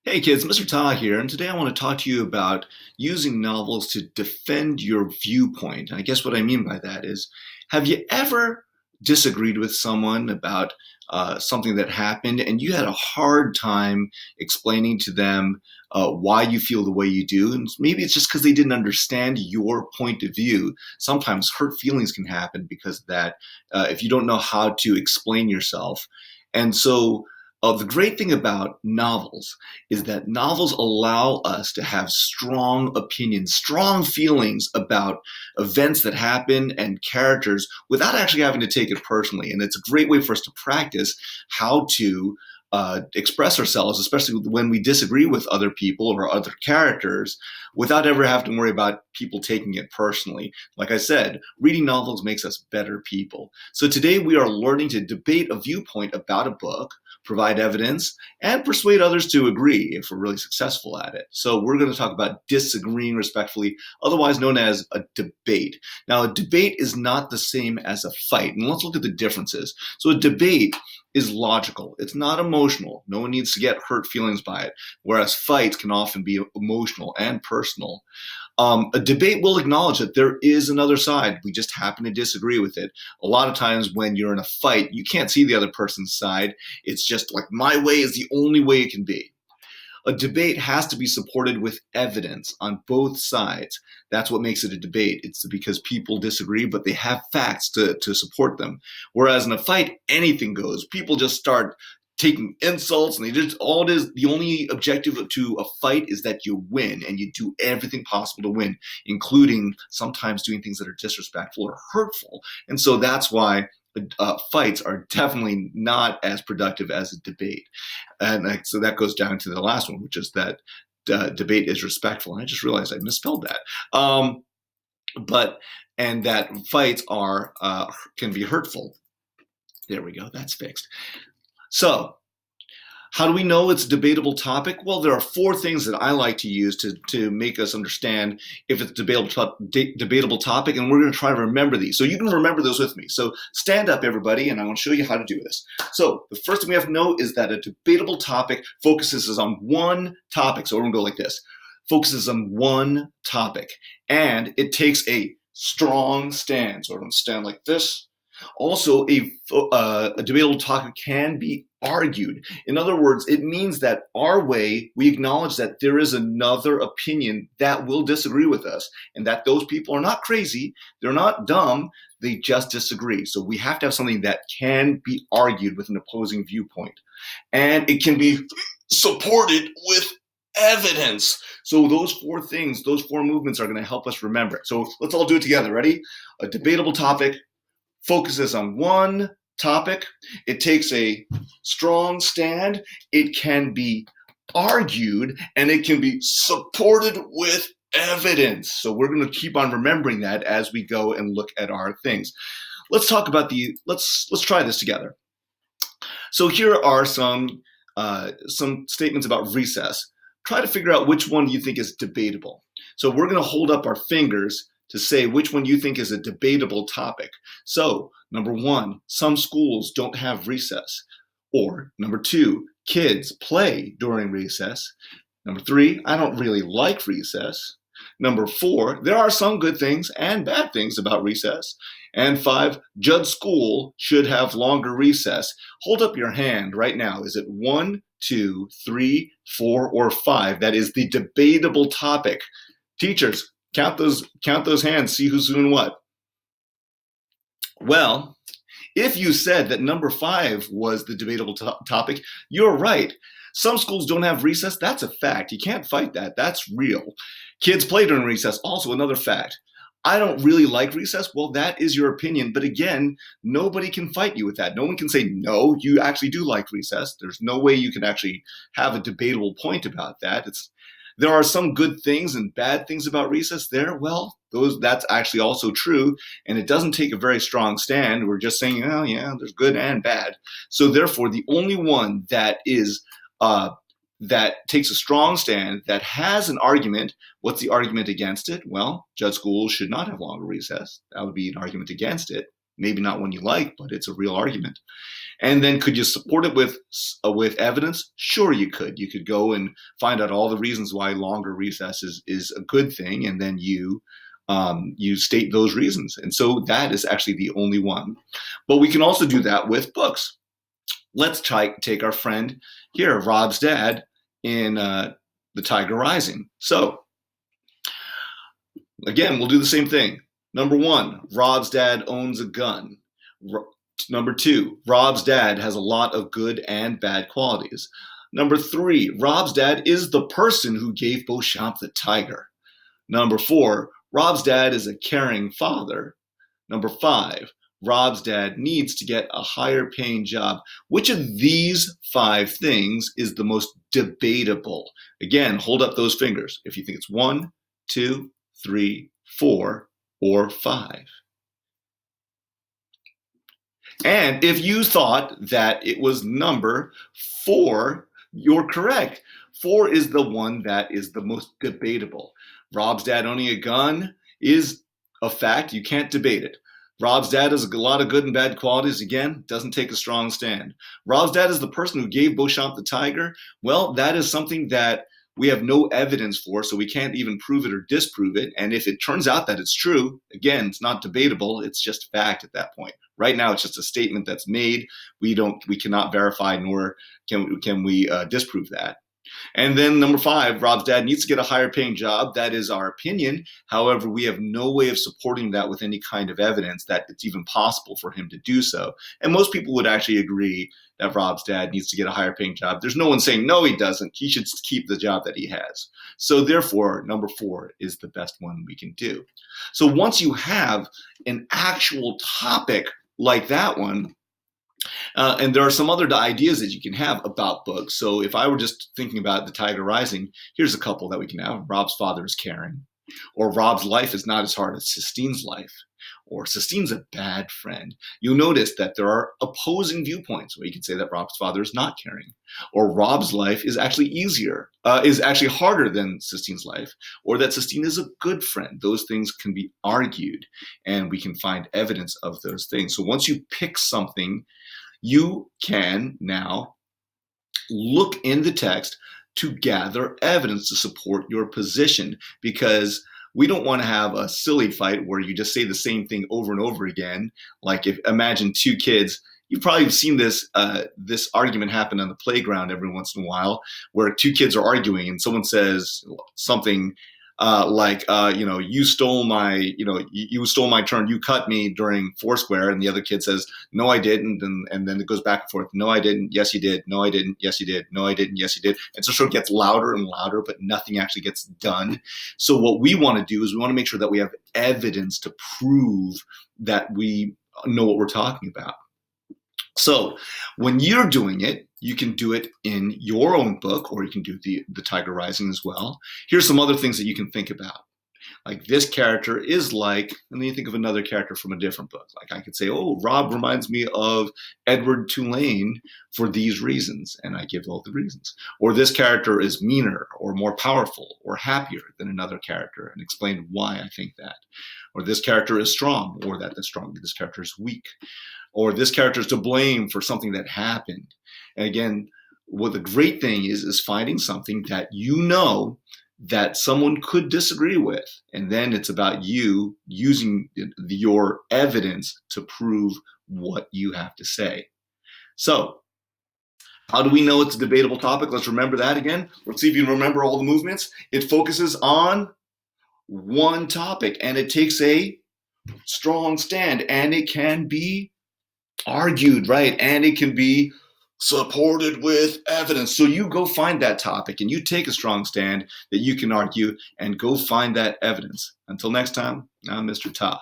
Hey kids, Mr. Ta here, and today I want to talk to you about using novels to defend your viewpoint. And I guess what I mean by that is, have you ever disagreed with someone about something that happened and you had a hard time explaining to them why you feel the way you do? And maybe it's just because they didn't understand your point of view. Sometimes hurt feelings can happen because of that, if you don't know how to explain yourself. And so, the great thing about novels is that novels allow us to have strong opinions, strong feelings about events that happen and characters without actually having to take it personally. And it's a great way for us to practice how to express ourselves, especially when we disagree with other people or other characters, without ever having to worry about people taking it personally. Like I said, reading novels makes us better people. So today we are learning to debate a viewpoint about a book, provide evidence, and persuade others to agree if we're really successful at it. So we're going to talk about disagreeing respectfully, otherwise known as a debate. Now, a debate is not the same as a fight, and let's look at the differences. So a debate is logical. It's not emotional. No one needs to get hurt feelings by it, whereas fights can often be emotional and personal. A debate will acknowledge that there is another side. We just happen to disagree with it. A lot of times when you're in a fight, you can't see the other person's side. It's just like my way is the only way it can be. A debate has to be supported with evidence on both sides. That's what makes it a debate. It's because people disagree, but they have facts to support them. Whereas in a fight, anything goes. People just start taking insults, and they just all it is. The only objective to a fight is that you win, and you do everything possible to win, including sometimes doing things that are disrespectful or hurtful. And so that's why fights are definitely not as productive as a debate. And so that goes down to the last one, which is that debate is respectful. And I just realized I misspelled that. But and that fights are can be hurtful. There we go. That's fixed. So how do we know it's a debatable topic? Well, there are four things that I like to use to make us understand if it's a debatable topic, and we're going to try to remember these. So you can remember those with me. So stand up, everybody, and I want to show you how to do this. So the first thing we have to know is that a debatable topic focuses on one topic. So we're going to go like this. Focuses on one topic, and it takes a strong stand. So we're going to stand like this. Also, a debatable topic can be argued. In other words, it means that our way, we acknowledge that there is another opinion that will disagree with us, and that those people are not crazy, they're not dumb, they just disagree. So we have to have something that can be argued with an opposing viewpoint. And it can be supported with evidence. So those four things, those four movements are going to help us remember it. So let's all do it together. Ready? A debatable topic focuses on one topic. It takes a strong stand. It can be argued, and it can be supported with evidence. So we're going to keep on remembering that as we go and look at our things. Let's talk about let's try this together. So here are some statements about recess. Try to figure out which one you think is debatable. So we're going to hold up our fingers to say which one you think is a debatable topic. So, number one, some schools don't have recess. Or, number two, kids play during recess. Number three, I don't really like recess. Number four, there are some good things and bad things about recess. And five, Judd School should have longer recess. Hold up your hand right now. Is it one, two, three, four, or five? That is the debatable topic. Teachers, count those hands, see who's doing what. Well, if you said that number five was the debatable topic, you're right. Some schools don't have recess. That's a fact. You can't fight that. That's real. Kids play during recess. Also another fact. I don't really like recess. Well, that is your opinion. But again, nobody can fight you with that. No one can say, no, you actually do like recess. There's no way you can actually have a debatable point about that. There are some good things and bad things about recess there. Well, that's actually also true, and it doesn't take a very strong stand. We're just saying, oh yeah, there's good and bad. So therefore, the only one that takes a strong stand, that has an argument. What's the argument against it? Well, Judd School should not have longer recess. That would be an argument against it. Maybe not one you like, but it's a real argument. And then could you support it with evidence? Sure, you could. You could go and find out all the reasons why longer recess is a good thing, and then you state those reasons. And so that is actually the only one. But we can also do that with books. Let's take our friend here, Rob's dad, in The Tiger Rising. So again, we'll do the same thing. Number 1, Rob's dad owns a gun. Number 2, Rob's dad has a lot of good and bad qualities. Number 3, Rob's dad is the person who gave Beauchamp the tiger. Number 4, Rob's dad is a caring father. Number 5, Rob's dad needs to get a higher paying job. Which of these 5 things is the most debatable? Again, hold up those fingers if you think it's 1, 2, 3, 4, or 5. And if you thought that it was number 4, you're correct. 4 is the one that is the most debatable. Rob's dad owning a gun is a fact. You can't debate it. Rob's dad has a lot of good and bad qualities. Again, doesn't take a strong stand. Rob's dad is the person who gave Beauchamp the tiger. Well, that is something that we have no evidence for, so we can't even prove it or disprove it. And if it turns out that it's true, again, it's not debatable. It's just fact at that point. Right now, it's just a statement that's made. We cannot verify, nor can we disprove that. And then number 5, Rob's dad needs to get a higher paying job. That is our opinion. However, we have no way of supporting that with any kind of evidence that it's even possible for him to do so. And most people would actually agree that Rob's dad needs to get a higher paying job. There's no one saying, no, he doesn't. He should keep the job that he has. So therefore, number 4 is the best one we can do. So once you have an actual topic like that one, and there are some other ideas that you can have about books. So if I were just thinking about The Tiger Rising, here's a couple that we can have. Rob's father is caring, or Rob's life is not as hard as Sistine's life, or Sistine's a bad friend. You'll notice that there are opposing viewpoints where you can say that Rob's father is not caring, or Rob's life is actually harder than Sistine's life, or that Sistine is a good friend. Those things can be argued, and we can find evidence of those things. So once you pick something, you can now look in the text to gather evidence to support your position, because we don't want to have a silly fight where you just say the same thing over and over again. Like imagine 2 kids. You've probably seen this argument happen on the playground every once in a while, where 2 kids are arguing and someone says something you stole my turn, you cut me during Foursquare, and the other kid says, no, I didn't, and then it goes back and forth, no, I didn't, yes, you did, no, I didn't, yes, you did, no, I didn't, yes, you did, and so it sort of gets louder and louder, but nothing actually gets done. So what we want to do is we want to make sure that we have evidence to prove that we know what we're talking about. So when you're doing it, you can do it in your own book, or you can do the Tiger Rising as well. Here's some other things that you can think about. Like, this character is like, and then you think of another character from a different book. Like I could say, oh, Rob reminds me of Edward Tulane for these reasons, and I give all the reasons. Or this character is meaner or more powerful or happier than another character, and explain why I think that. Or this character is strong, or that this character is weak. Or this character is to blame for something that happened. And again, what the great thing is finding something that you know that someone could disagree with. And then it's about you using your evidence to prove what you have to say. So how do we know it's a debatable topic? Let's remember that again. Let's see if you can remember all the movements. It focuses on one topic, and it takes a strong stand, and it can be argued, right? And it can be supported with evidence. So you go find that topic, and you take a strong stand that you can argue, and go find that evidence. Until next time, I'm Mr. Ta.